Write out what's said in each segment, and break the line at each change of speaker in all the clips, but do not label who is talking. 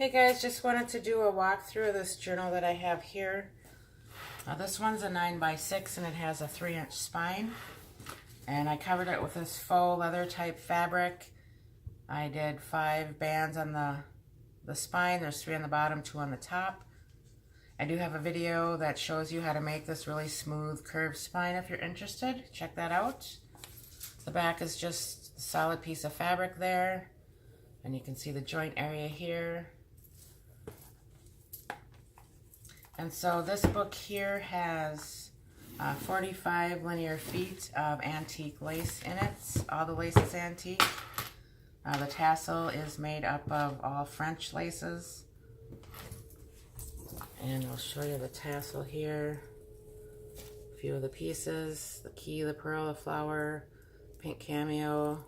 Hey guys, just wanted to do a walkthrough of this journal that I have here. This one's a 9x6 and it has a 3-inch spine. And I covered it with this faux leather type fabric. I did 5 bands on the spine. There's 3 on the bottom, 2 on the top. I do have a video that shows you how to make this really smooth curved spine if you're interested. Check that out. The back is just a solid piece of fabric there. And you can see the joint area here. And so this book here has 45 linear feet of antique lace in it. All the lace is antique. The tassel is made up of all French laces. And I'll show you the tassel here. A few of the pieces, the key, the pearl, the flower, pink cameo,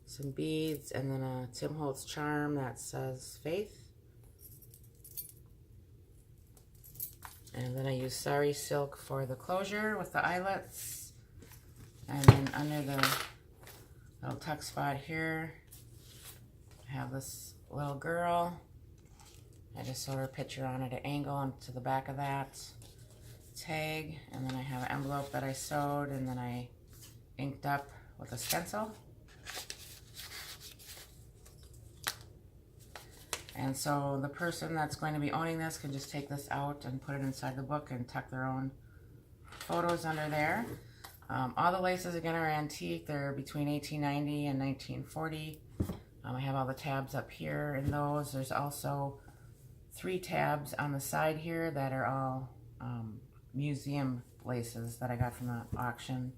some beads, and then a Tim Holtz charm that says faith. And then I use sari silk for the closure with the eyelets. And then under the little tuck spot here, I have this little girl. I just sewed her picture on at an angle onto the back of that tag. And then I have an envelope that I sewed and then I inked up with a stencil. And so the person that's going to be owning this can just take this out and put it inside the book and tuck their own photos under there. All the laces, again, are antique. They're between 1890 and 1940. I have all the tabs up here in those. There's also 3 tabs on the side here that are all museum laces that I got from the auction.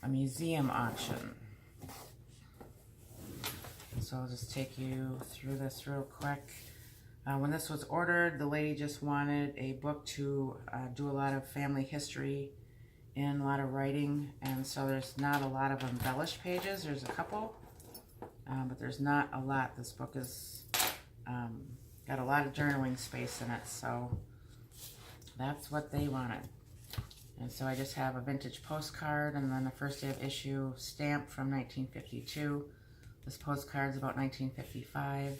A museum auction. So I'll just take you through this real quick. When this was ordered, the lady just wanted a book to do a lot of family history and a lot of writing, and so there's not a lot of embellished pages. There's a couple, but there's not a lot. This book is got a lot of journaling space in it, so that's what they wanted. And so I just have a vintage postcard and then a first day of issue stamp from 1952. This postcard's about 1955.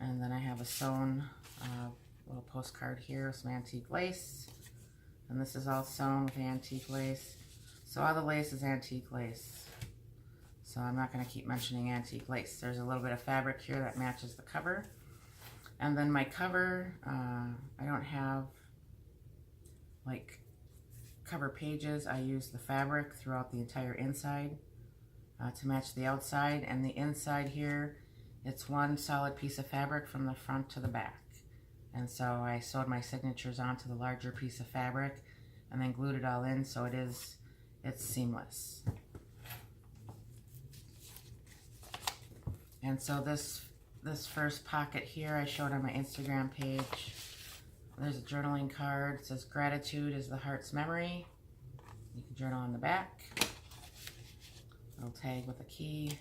And then I have a sewn little postcard here with some antique lace. And this is all sewn with antique lace. So all the lace is antique lace. So I'm not going to keep mentioning antique lace. There's a little bit of fabric here that matches the cover. And then my cover, I don't have like cover pages. I use the fabric throughout the entire inside. To match the outside, and the inside here, it's one solid piece of fabric from the front to the back. And so I sewed my signatures onto the larger piece of fabric and then glued it all in, so it's seamless. And so this first pocket here I showed on my Instagram page. There's a journaling card. It says gratitude is the heart's memory. You can journal on the back. Little tag with a key,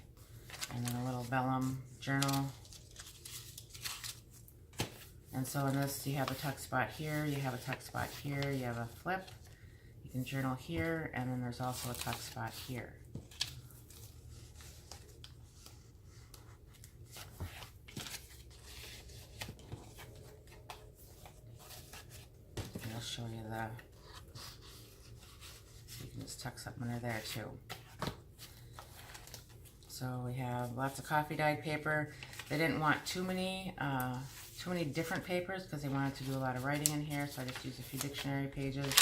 and then a little vellum journal. And so in this, you have a tuck spot here, you have a tuck spot here, you have a flip. You can journal here, and then there's also a tuck spot here. And I'll show you so you can just tuck something under there too. So we have lots of coffee dyed paper. They didn't want too many different papers because they wanted to do a lot of writing in here, so I just used a few dictionary pages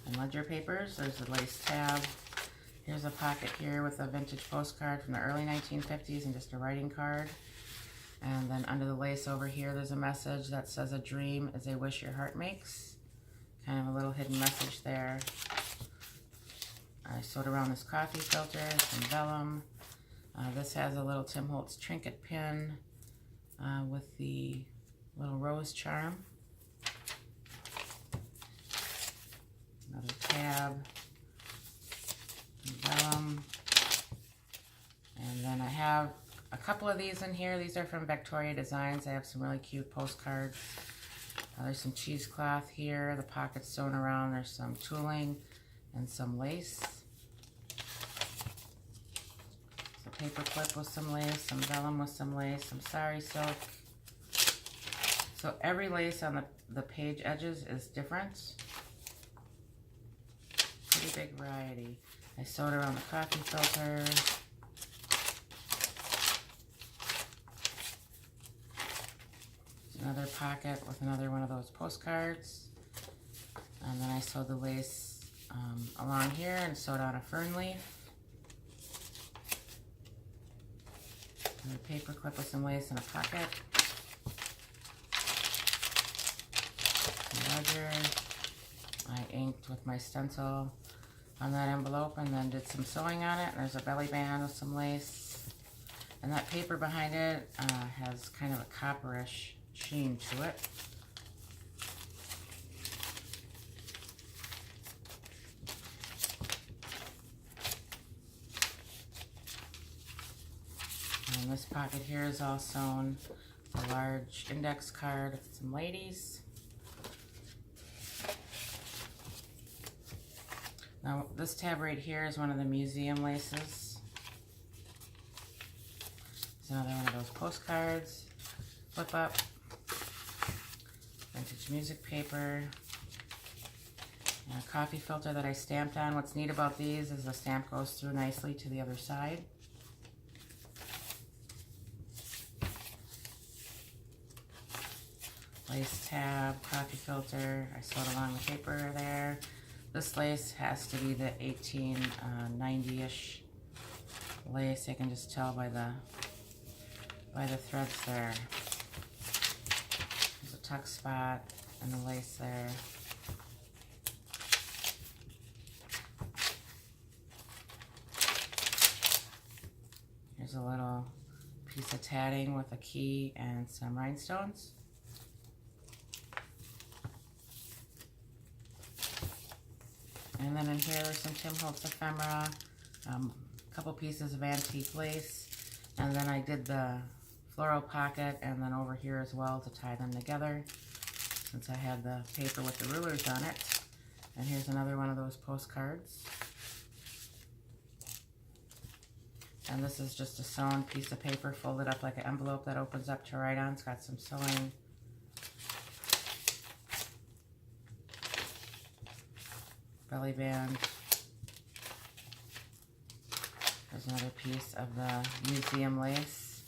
and ledger papers. There's a lace tab. Here's a pocket here with a vintage postcard from the early 1950s and just a writing card. And then under the lace over here, there's a message that says a dream is a wish your heart makes. Kind of a little hidden message there. I sewed around this coffee filter, some vellum. This has a little Tim Holtz trinket pin with the little rose charm. Another tab, vellum. And then I have a couple of these in here. These are from Victoria Designs. I have some really cute postcards. There's some cheesecloth here. The pocket's sewn around. There's some tooling and some lace. paper clip with some lace, some vellum with some lace, some sari silk. So every lace on the page edges is different. Pretty big variety. I sewed around the coffee filter. Another pocket with another one of those postcards. And then I sewed the lace along here and sewed on a fern leaf. And a paper clip with some lace in a pocket. Ledger. I inked with my stencil on that envelope and then did some sewing on it. And there's a belly band with some lace. And that paper behind it has kind of a copperish sheen to it. And this pocket here is all sewn. A large index card with some ladies. Now this tab right here is one of the museum laces. It's another one of those postcards. Flip up. Vintage music paper. And a coffee filter that I stamped on. What's neat about these is the stamp goes through nicely to the other side. Lace tab, coffee filter. I sewed along the paper there. This lace has to be the 1890-ish lace. I can just tell by the threads there. There's a tuck spot and the lace there. Here's a little piece of tatting with a key and some rhinestones. And then in here are some Tim Holtz ephemera, a couple pieces of antique lace, and then I did the floral pocket and then over here as well to tie them together since I had the paper with the rulers on it. And here's another one of those postcards. And this is just a sewn piece of paper folded up like an envelope that opens up to write on. It's got some sewing. Belly band. There's another piece of the museum lace.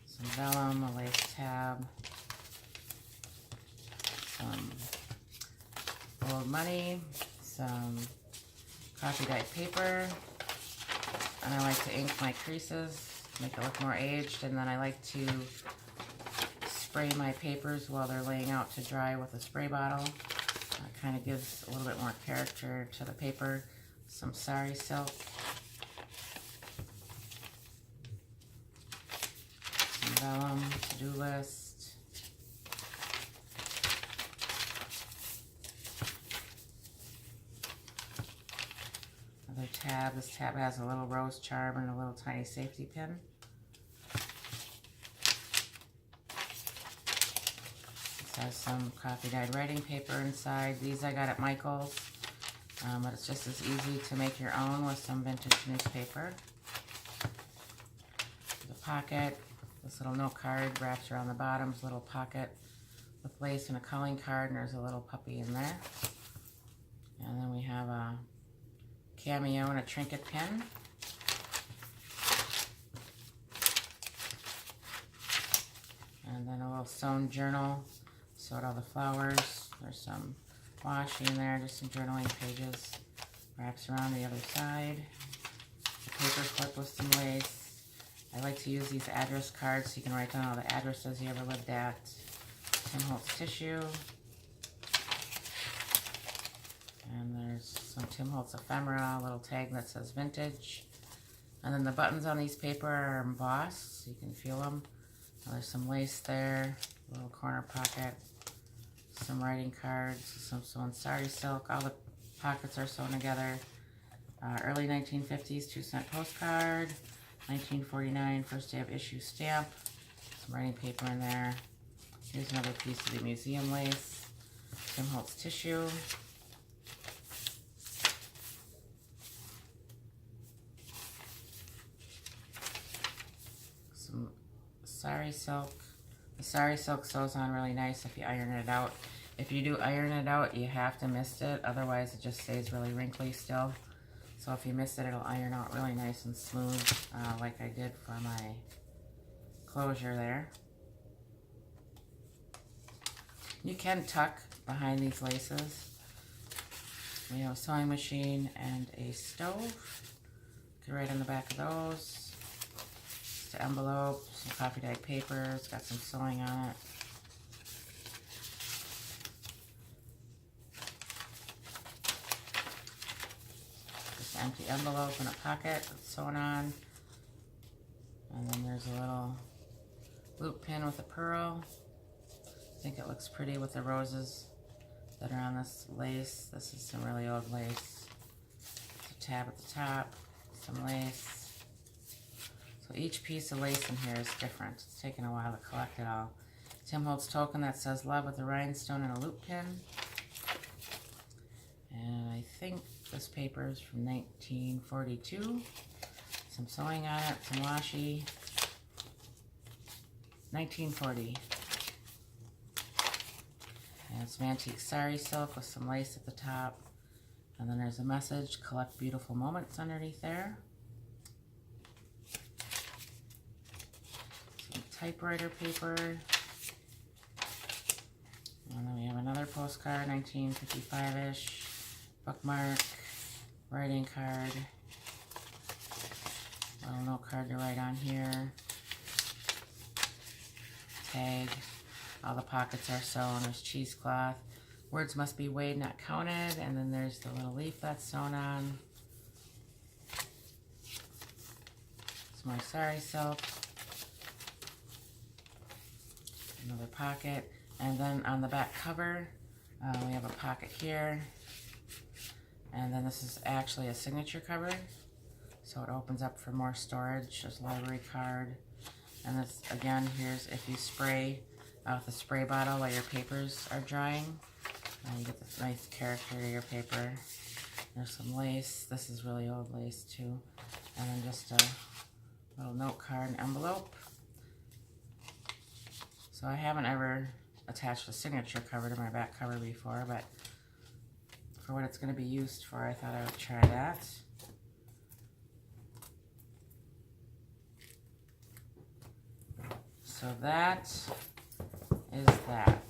Some vellum, a lace tab, some old money, some coffee dyed paper, and I like to ink my creases, make it look more aged, and then I like to spray my papers while they're laying out to dry with a spray bottle. It kind of gives a little bit more character to the paper. Some sari silk. Some vellum, to-do list. Another tab. This tab has a little rose charm and a little tiny safety pin. Has some coffee dyed writing paper inside. These I got at Michael's, but it's just as easy to make your own with some vintage newspaper. The pocket, this little note card wraps around the bottom, little pocket with lace and a calling card, and there's a little puppy in there. And then we have a cameo and a trinket pin. And then a little sewn journal. Sewed all the flowers. There's some washi in there, just some journaling pages. Wraps around the other side. A paper clip with some lace. I like to use these address cards so you can write down all the addresses you ever lived at. Tim Holtz tissue. And there's some Tim Holtz ephemera, a little tag that says vintage. And then the buttons on these paper are embossed, so you can feel them. There's some lace there, a little corner pocket, some writing cards, some sewn sari silk. All the pockets are sewn together. Early 1950s 2-cent postcard, 1949 first day of issue stamp, some writing paper in there. Here's another piece of the museum lace, Tim Holtz tissue. sari silk. The sari silk sews on really nice if you iron it out. If you do iron it out, you have to mist it, otherwise it just stays really wrinkly still. So if you mist it, it'll iron out really nice and smooth, like I did for my closure there. You can tuck behind these laces. We have a sewing machine and a stove. Get right on the back of those. Just an envelope, some coffee dyed paper. It's got some sewing on it. Just an empty envelope and a pocket that's sewn on. And then there's a little loop pin with a pearl. I think it looks pretty with the roses that are on this lace. This is some really old lace. There's a tab at the top, some lace. So each piece of lace in here is different. It's taken a while to collect it all. Tim Holtz token that says love with a rhinestone and a loop pin. And I think this paper is from 1942. Some sewing on it, some washi. 1940. And some antique sari silk with some lace at the top. And then there's a message, collect beautiful moments underneath there. Some typewriter paper. And then we have another postcard, 1955-ish. Bookmark, writing card. Little note card to write on here. Tag. All the pockets are sewn. There's cheesecloth. Words must be weighed, not counted. And then there's the little leaf that's sewn on. Some more sari silk. Another pocket. And then on the back cover, we have a pocket here. And then this is actually a signature cover. So it opens up for more storage. There's a library card. And this, again, here's if you spray with a spray bottle while your papers are drying. You get this nice character to your paper. There's some lace. This is really old lace too. And then just a little note card and envelope. So I haven't ever attached a signature cover to my back cover before, but for what it's going to be used for, I thought I would try that. So that is that.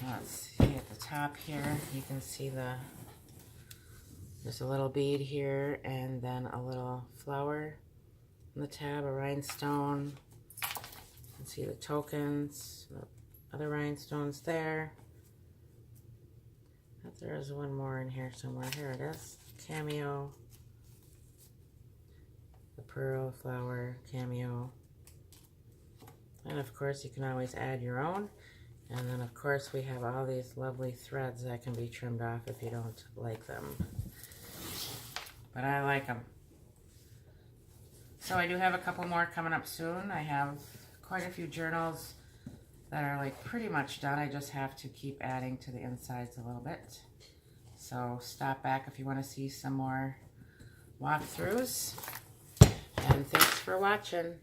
Let's see at the top here, you can see there's a little bead here and then a little flower on the tab, a rhinestone. You can see the tokens, the other rhinestones there. I thought there was one more in here somewhere. Here it is, cameo. The pearl, flower, cameo. And of course you can always add your own. And then of course we have all these lovely threads that can be trimmed off if you don't like them. But I like them. So I do have a couple more coming up soon. I have quite a few journals that are like pretty much done. I just have to keep adding to the insides a little bit. So stop back if you want to see some more walkthroughs. And thanks for watching.